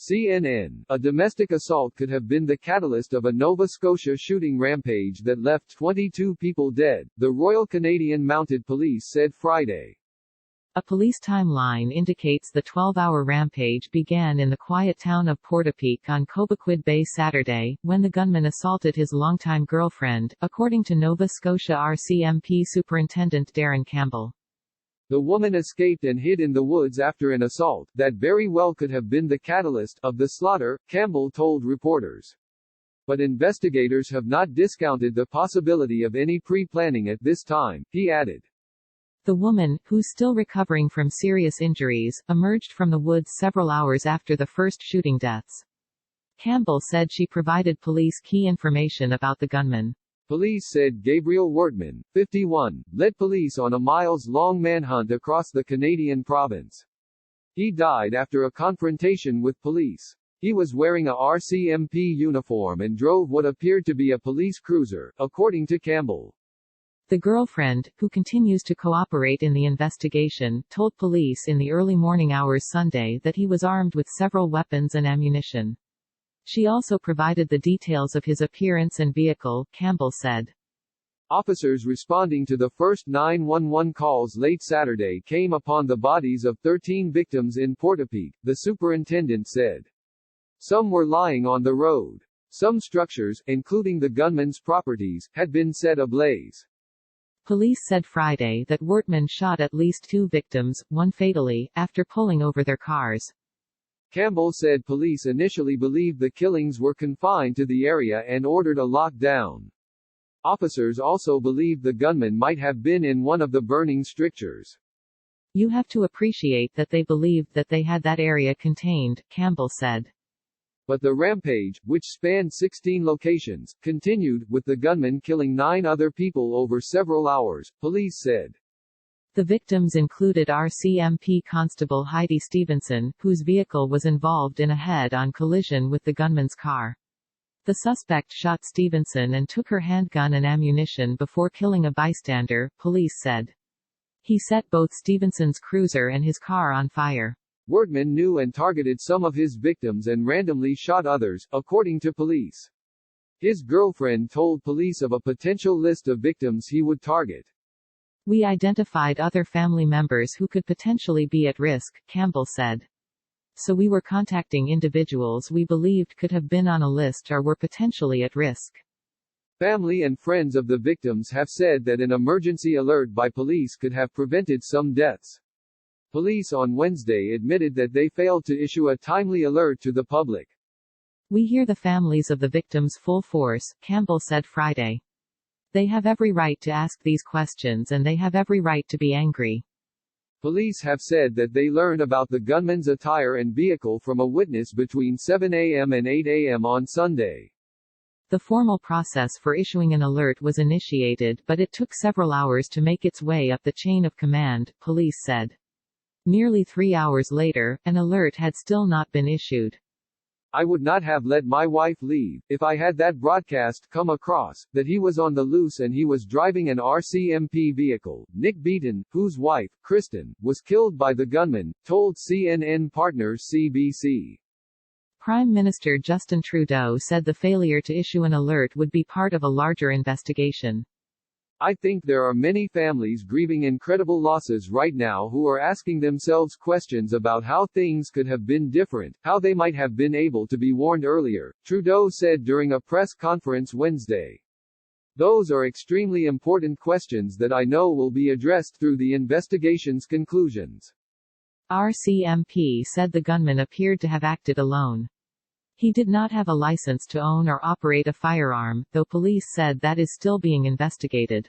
CNN. A domestic assault could have been the catalyst of a Nova Scotia shooting rampage that left 22 people dead, the Royal Canadian Mounted Police said Friday. A police timeline indicates the 12-hour rampage began in the quiet town of Portapique on Cobequid Bay Saturday, when the gunman assaulted his longtime girlfriend, according to Nova Scotia RCMP Superintendent Darren Campbell. The woman escaped and hid in the woods after an assault that very well could have been the catalyst of the slaughter, Campbell told reporters. But investigators have not discounted the possibility of any pre-planning at this time, he added. The woman, who's still recovering from serious injuries, emerged from the woods several hours after the first shooting deaths. Campbell said she provided police key information about the gunman. Police said Gabriel Wortman, 51, led police on a miles-long manhunt across the Canadian province. He died after a confrontation with police. He was wearing a RCMP uniform and drove what appeared to be a police cruiser, according to Campbell. The girlfriend, who continues to cooperate in the investigation, told police in the early morning hours Sunday that he was armed with several weapons and ammunition. She also provided the details of his appearance and vehicle, Campbell said. Officers responding to the first 911 calls late Saturday came upon the bodies of 13 victims in Portapique, the superintendent said. Some were lying on the road. Some structures, including the gunman's properties, had been set ablaze. Police said Friday that Wortman shot at least 2 victims, one fatally, after pulling over their cars. Campbell said police initially believed the killings were confined to the area and ordered a lockdown. Officers also believed the gunman might have been in one of the burning strictures. You have to appreciate that they believed that they had that area contained, Campbell said. But the rampage, which spanned 16 locations, continued, with the gunman killing 9 other people over several hours, police said. The victims included RCMP Constable Heidi Stevenson, whose vehicle was involved in a head-on collision with the gunman's car. The suspect shot Stevenson and took her handgun and ammunition before killing a bystander, police said. He set both Stevenson's cruiser and his car on fire. Wortman knew and targeted some of his victims and randomly shot others, according to police. His girlfriend told police of a potential list of victims he would target. We identified other family members who could potentially be at risk, Campbell said. So we were contacting individuals we believed could have been on a list or were potentially at risk. Family and friends of the victims have said that an emergency alert by police could have prevented some deaths. Police on Wednesday admitted that they failed to issue a timely alert to the public. We hear the families of the victims full force, Campbell said Friday. They have every right to ask these questions and they have every right to be angry. Police have said that they learned about the gunman's attire and vehicle from a witness between 7 a.m. and 8 a.m. on Sunday. The formal process for issuing an alert was initiated, but it took several hours to make its way up the chain of command, police said. Nearly 3 hours later, an alert had still not been issued. I would not have let my wife leave, if I had that broadcast come across, that he was on the loose and he was driving an RCMP vehicle. Nick Beaton, whose wife, Kristen, was killed by the gunman, told CNN partner CBC. Prime Minister Justin Trudeau said the failure to issue an alert would be part of a larger investigation. I think there are many families grieving incredible losses right now who are asking themselves questions about how things could have been different, how they might have been able to be warned earlier, Trudeau said during a press conference Wednesday. Those are extremely important questions that I know will be addressed through the investigation's conclusions. RCMP said the gunman appeared to have acted alone. He did not have a license to own or operate a firearm, though police said that is still being investigated.